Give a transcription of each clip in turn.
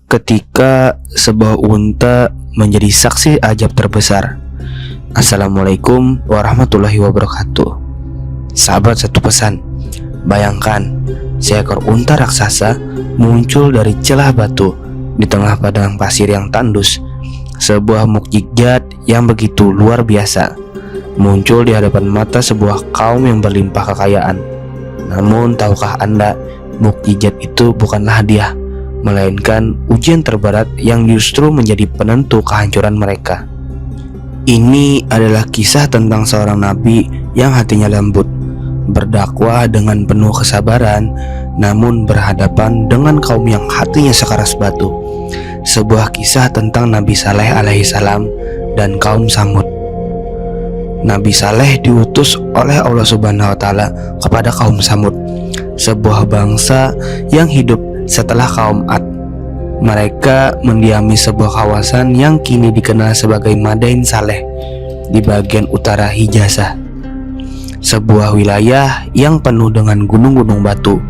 ketika sebuah unta menjadi saksi ajab terbesar. Assalamualaikum warahmatullahi wabarakatuh. Sahabat, satu pesan. Bayangkan seekor unta raksasa muncul dari celah batu di tengah padang pasir yang tandus. Sebuah mukjizat yang begitu luar biasa muncul di hadapan mata sebuah kaum yang berlimpah kekayaan. Namun tahukah Anda, mukjizat itu bukanlah hadiah, melainkan ujian terberat yang justru menjadi penentu kehancuran mereka. Ini adalah kisah tentang seorang nabi yang hatinya lembut, berdakwah dengan penuh kesabaran, namun berhadapan dengan kaum yang hatinya sekeras batu. Sebuah kisah tentang Nabi Saleh alaihissalam dan kaum Samud. Nabi Saleh diutus oleh Allah Subhanahu wa Ta'ala kepada kaum Samud, sebuah bangsa yang hidup setelah kaum Ad. Mereka mendiami sebuah kawasan yang kini dikenal sebagai Madain Saleh di bagian utara Hijazah, sebuah wilayah yang penuh dengan gunung-gunung batu.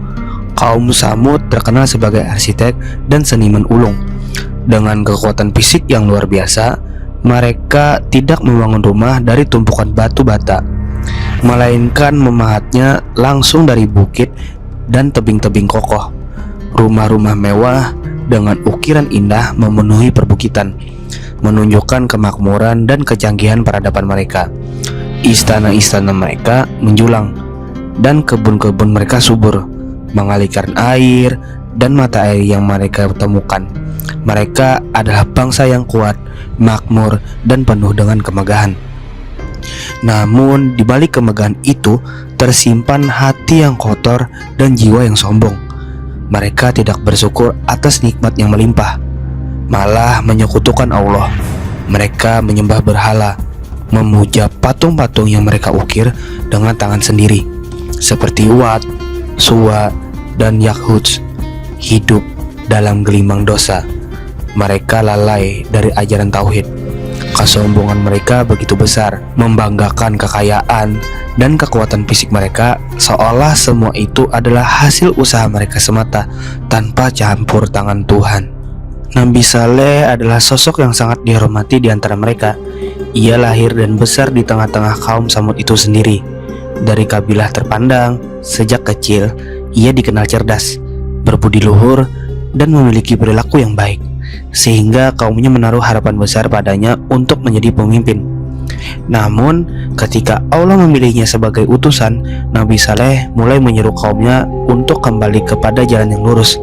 Kaum Samud terkenal sebagai arsitek dan seniman ulung. Dengan kekuatan fisik yang luar biasa, mereka tidak membangun rumah dari tumpukan batu bata, melainkan memahatnya langsung dari bukit dan tebing-tebing kokoh. Rumah-rumah mewah dengan ukiran indah memenuhi perbukitan, menunjukkan kemakmuran dan kecanggihan peradaban mereka. Istana-istana mereka menjulang, dan kebun-kebun mereka subur, mengalirkan air dan mata air yang mereka temukan. Mereka adalah bangsa yang kuat, makmur, dan penuh dengan kemegahan. Namun di balik kemegahan itu tersimpan hati yang kotor dan jiwa yang sombong. Mereka tidak bersyukur atas nikmat yang melimpah, malah menyekutukan Allah. Mereka menyembah berhala, memuja patung-patung yang mereka ukir dengan tangan sendiri, seperti Wat, Suwa, dan Yaghut. Hidup dalam gelimang dosa. Mereka lalai dari ajaran tauhid. Kesombongan mereka begitu besar, membanggakan kekayaan dan kekuatan fisik mereka, seolah semua itu adalah hasil usaha mereka semata, tanpa campur tangan Tuhan. Nabi Saleh adalah sosok yang sangat dihormati di antara mereka. Ia lahir dan besar di tengah-tengah kaum Samud itu sendiri. Dari kabilah terpandang, sejak kecil ia dikenal cerdas, berbudi luhur, dan memiliki perilaku yang baik, sehingga kaumnya menaruh harapan besar padanya untuk menjadi pemimpin. Namun ketika Allah memilihnya sebagai utusan, Nabi Saleh mulai menyeru kaumnya untuk kembali kepada jalan yang lurus.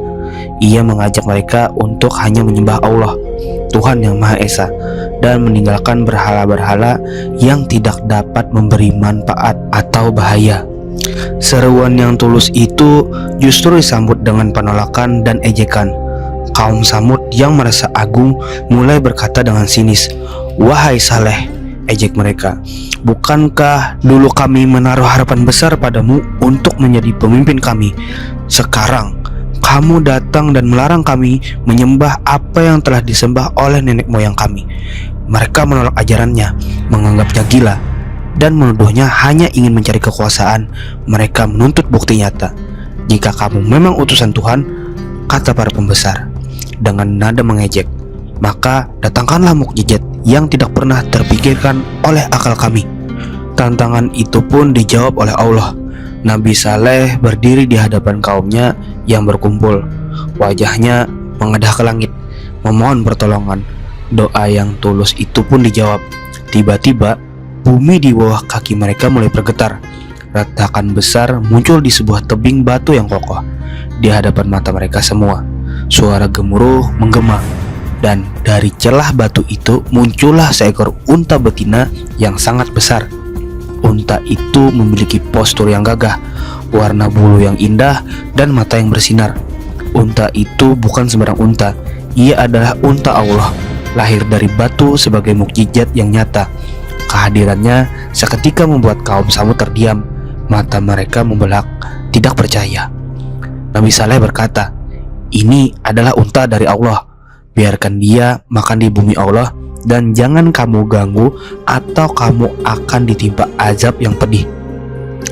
Ia mengajak mereka untuk hanya menyembah Allah, Tuhan yang Maha Esa, dan meninggalkan berhala-berhala yang tidak dapat memberi manfaat atau bahaya. Seruan yang tulus itu justru disambut dengan penolakan dan ejekan. Kaum Samud yang merasa agung mulai berkata dengan sinis, "Wahai Saleh," ejek mereka, "bukankah dulu kami menaruh harapan besar padamu untuk menjadi pemimpin kami? Sekarang kamu datang dan melarang kami menyembah apa yang telah disembah oleh nenek moyang kami." Mereka menolak ajarannya, menganggapnya gila, dan menuduhnya hanya ingin mencari kekuasaan. Mereka menuntut bukti nyata. "Jika kamu memang utusan Tuhan," kata para pembesar dengan nada mengejek, "maka datangkanlah mukjizat yang tidak pernah terpikirkan oleh akal kami." Tantangan itu pun dijawab oleh Allah. Nabi Saleh berdiri di hadapan kaumnya yang berkumpul. Wajahnya mengadah ke langit, memohon pertolongan. Doa yang tulus itu pun dijawab. Tiba-tiba bumi di bawah kaki mereka mulai bergetar. Retakan besar muncul di sebuah tebing batu yang kokoh di hadapan mata mereka semua. Suara gemuruh menggema, dan dari celah batu itu muncullah seekor unta betina yang sangat besar. Unta itu memiliki postur yang gagah, warna bulu yang indah, dan mata yang bersinar. Unta itu bukan sembarang unta. Ia adalah unta Allah, lahir dari batu sebagai mukjizat yang nyata. Kehadirannya seketika membuat kaum Samud terdiam. Mata mereka membelalak, tidak percaya. Nabi Saleh berkata, "Ini adalah unta dari Allah. Biarkan dia makan di bumi Allah, dan jangan kamu ganggu atau kamu akan ditimpa azab yang pedih."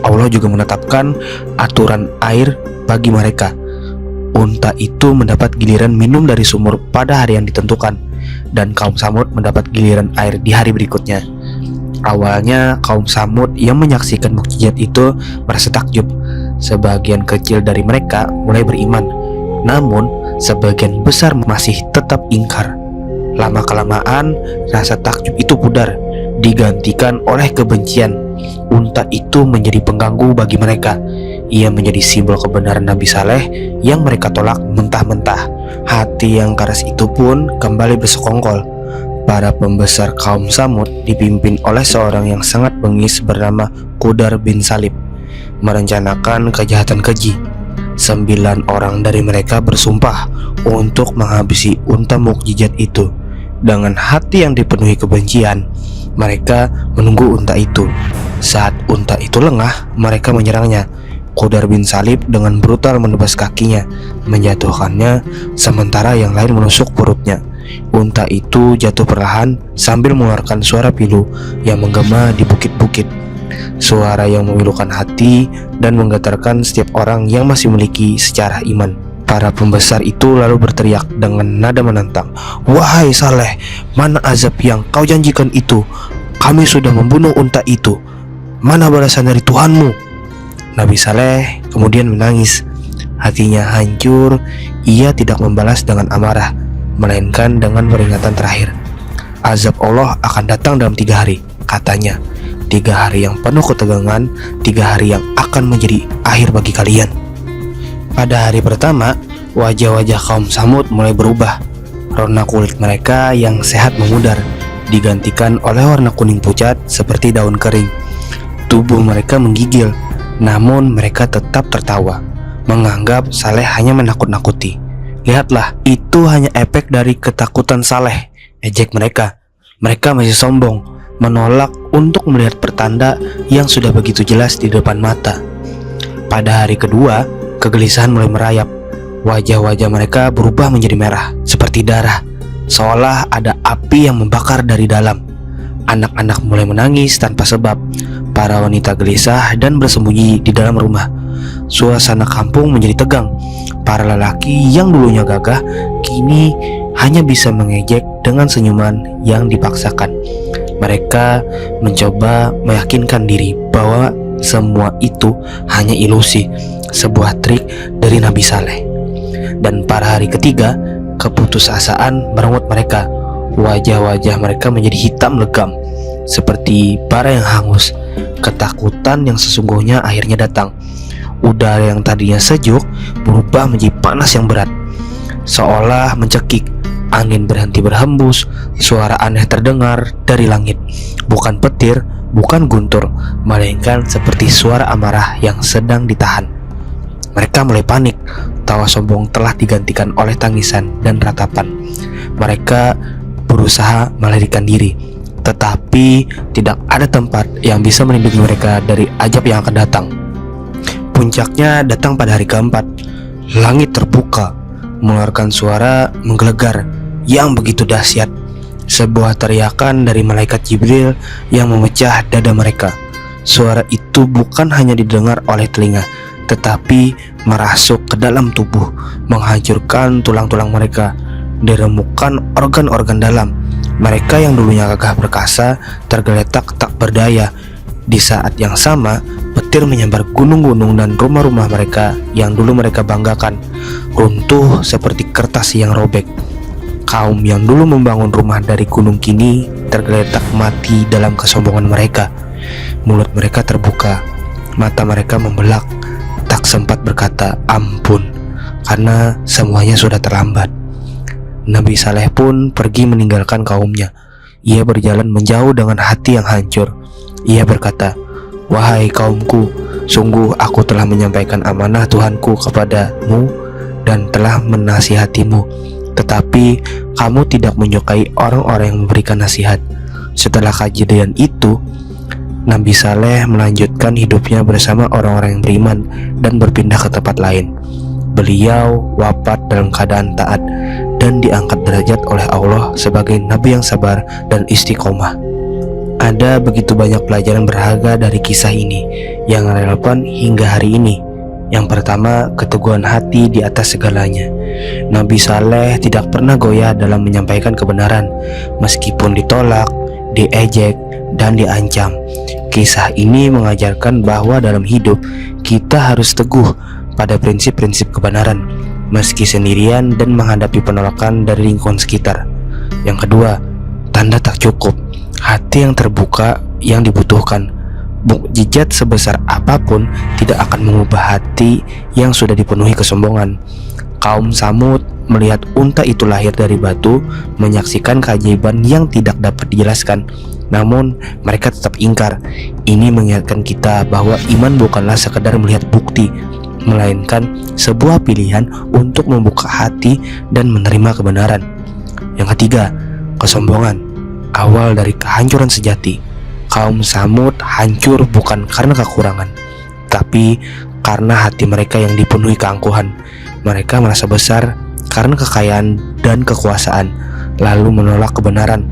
Allah juga menetapkan aturan air bagi mereka. unta itu mendapat giliran minum dari sumur pada hari yang ditentukan, dan kaum Samud mendapat giliran air di hari berikutnya. Awalnya kaum Samud yang menyaksikan mukjizat itu merasa takjub. Sebagian kecil dari mereka mulai beriman, namun sebagian besar masih tetap ingkar. Lama-kelamaan rasa takjub itu pudar, digantikan oleh kebencian. Unta itu menjadi pengganggu bagi mereka. Ia menjadi simbol kebenaran Nabi Saleh yang mereka tolak mentah-mentah. Hati yang keras itu pun kembali bersekongkol. Para pembesar kaum Samud dipimpin oleh seorang yang sangat bengis bernama Qudar bin Salib merencanakan kejahatan keji. 9 orang dari mereka bersumpah untuk menghabisi unta mukjizat itu. Dengan hati yang dipenuhi kebencian, mereka menunggu unta itu. Saat unta itu lengah, mereka menyerangnya. Qudar bin Salib dengan brutal menebas kakinya, menjatuhkannya, sementara yang lain menusuk perutnya. Unta itu jatuh perlahan sambil mengeluarkan suara pilu yang menggema di bukit-bukit. Suara yang memilukan hati dan menggetarkan setiap orang yang masih memiliki secara iman. Para pembesar itu lalu berteriak dengan nada menantang, "Wahai Saleh, mana azab yang kau janjikan itu? Kami sudah membunuh unta itu. Mana balasan dari Tuhanmu?" Nabi Saleh kemudian menangis. Hatinya hancur. Ia tidak membalas dengan amarah, melainkan dengan peringatan terakhir. Azab Allah akan datang dalam 3 hari, katanya. 3 hari yang penuh ketegangan, 3 hari yang akan menjadi akhir bagi kalian. Pada hari pertama, wajah-wajah kaum Samud mulai berubah. Warna kulit mereka yang sehat memudar, digantikan oleh warna kuning pucat seperti daun kering. Tubuh mereka menggigil, namun mereka tetap tertawa, menganggap Saleh hanya menakut-nakuti. "Lihatlah, itu hanya efek dari ketakutan Saleh," ejek mereka. Mereka masih sombong, menolak untuk melihat pertanda yang sudah begitu jelas di depan mata. Pada hari kedua, kegelisahan mulai merayap. Wajah-wajah mereka berubah menjadi merah, seperti darah, seolah ada api yang membakar dari dalam. Anak-anak mulai menangis tanpa sebab. Para wanita gelisah dan bersembunyi di dalam rumah. Suasana kampung menjadi tegang. Para lelaki yang dulunya gagah kini hanya bisa mengejek dengan senyuman yang dipaksakan. Mereka mencoba meyakinkan diri bahwa semua itu hanya ilusi, sebuah trik dari Nabi Saleh. Dan pada hari ketiga, keputusasaan merenggut mereka. Wajah-wajah mereka menjadi hitam legam, seperti bara yang hangus. Ketakutan yang sesungguhnya akhirnya datang. Udara yang tadinya sejuk berubah menjadi panas yang berat, seolah mencekik. Angin berhenti berhembus. Suara aneh terdengar dari langit. Bukan petir, bukan guntur, melainkan seperti suara amarah yang sedang ditahan. Mereka mulai panik. Tawa sombong telah digantikan oleh tangisan dan ratapan. Mereka berusaha melarikan diri, tetapi tidak ada tempat yang bisa melindungi mereka dari azab yang akan datang. Puncaknya datang pada hari keempat. Langit terbuka, mengeluarkan suara menggelegar yang begitu dahsyat. Sebuah teriakan dari malaikat Jibril yang memecah dada mereka. Suara itu bukan hanya didengar oleh telinga, tetapi merasuk ke dalam tubuh, menghancurkan tulang-tulang mereka, diremukkan organ-organ dalam. Mereka yang dulunya gagah perkasa tergeletak tak berdaya. Di saat yang sama, petir menyambar gunung-gunung dan rumah-rumah mereka yang dulu mereka banggakan, runtuh seperti kertas yang robek. Kaum yang dulu membangun rumah dari gunung kini tergeletak mati dalam kesombongan mereka. Mulut mereka terbuka, mata mereka membelak, tak sempat berkata ampun, karena semuanya sudah terlambat. Nabi Saleh pun pergi meninggalkan kaumnya. Ia berjalan menjauh dengan hati yang hancur. Ia berkata, "Wahai kaumku, sungguh aku telah menyampaikan amanah Tuhanku kepadamu dan telah menasihatimu. Tetapi kamu tidak menyukai orang-orang yang memberikan nasihat." Setelah kejadian itu, Nabi Saleh melanjutkan hidupnya bersama orang-orang yang beriman dan berpindah ke tempat lain. Beliau wafat dalam keadaan taat dan diangkat derajat oleh Allah sebagai nabi yang sabar dan istiqomah. Ada begitu banyak pelajaran berharga dari kisah ini yang relevan hingga hari ini. Yang pertama, keteguhan hati di atas segalanya. Nabi Saleh tidak pernah goyah dalam menyampaikan kebenaran, meskipun ditolak, diejek, dan diancam. Kisah ini mengajarkan bahwa dalam hidup kita harus teguh pada prinsip-prinsip kebenaran, meski sendirian dan menghadapi penolakan dari lingkungan sekitar. Yang kedua, tanda tak cukup. Hati yang terbuka yang dibutuhkan. Mukjizat sebesar apapun tidak akan mengubah hati yang sudah dipenuhi kesombongan. Kaum Samud melihat unta itu lahir dari batu, menyaksikan keajaiban yang tidak dapat dijelaskan. Namun mereka tetap ingkar. Ini mengingatkan kita bahwa iman bukanlah sekedar melihat bukti, melainkan sebuah pilihan untuk membuka hati dan menerima kebenaran. Yang ketiga, kesombongan, awal dari kehancuran sejati. Kaum Samud hancur bukan karena kekurangan, tapi karena hati mereka yang dipenuhi keangkuhan. Mereka merasa besar karena kekayaan dan kekuasaan, lalu menolak kebenaran.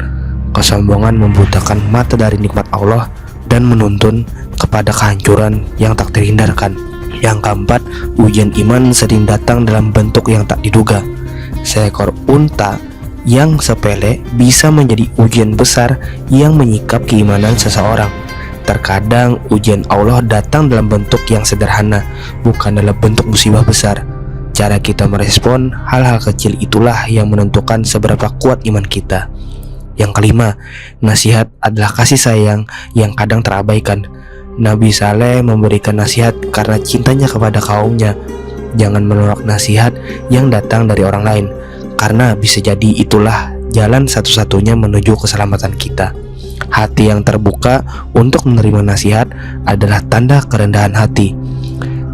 Kesombongan membutakan mata dari nikmat Allah dan menuntun kepada kehancuran yang tak terhindarkan. Yang keempat, ujian iman sering datang dalam bentuk yang tak diduga. Seekor unta yang sepele bisa menjadi ujian besar yang menyikap keimanan seseorang. Terkadang ujian Allah datang dalam bentuk yang sederhana, bukan dalam bentuk musibah besar. Cara kita merespon hal-hal kecil itulah yang menentukan seberapa kuat iman kita. Yang kelima, nasihat adalah kasih sayang yang kadang terabaikan. Nabi Saleh memberikan nasihat karena cintanya kepada kaumnya. Jangan menolak nasihat yang datang dari orang lain, karena bisa jadi itulah jalan satu-satunya menuju keselamatan kita. Hati yang terbuka untuk menerima nasihat adalah tanda kerendahan hati.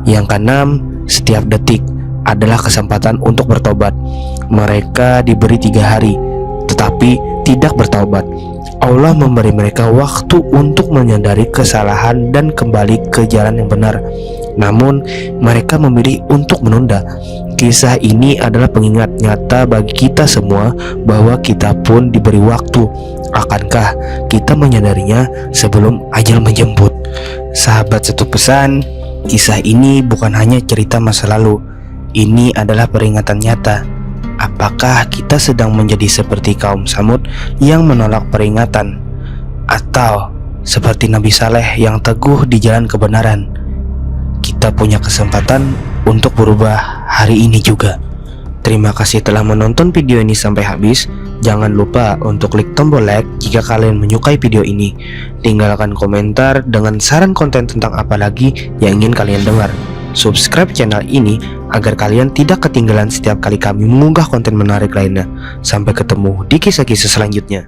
Yang keenam, setiap detik adalah kesempatan untuk bertobat. Mereka diberi 3 hari, tetapi tidak bertaubat. Allah memberi mereka waktu untuk menyadari kesalahan dan kembali ke jalan yang benar. Namun mereka memilih untuk menunda. Kisah ini adalah pengingat nyata bagi kita semua bahwa kita pun diberi waktu. Akankah kita menyadarinya sebelum ajal menjemput? Sahabat Satu Pesan, kisah ini bukan hanya cerita masa lalu. Ini adalah peringatan nyata. Apakah kita sedang menjadi seperti kaum Samud yang menolak peringatan, atau seperti Nabi Saleh yang teguh di jalan kebenaran? Kita punya kesempatan untuk berubah hari ini juga. Terima kasih telah menonton video ini sampai habis. Jangan lupa untuk klik tombol like jika kalian menyukai video ini. Tinggalkan komentar dengan saran konten tentang apa lagi yang ingin kalian dengar. Subscribe channel ini agar kalian tidak ketinggalan setiap kali kami mengunggah konten menarik lainnya. Sampai ketemu di kisah-kisah selanjutnya.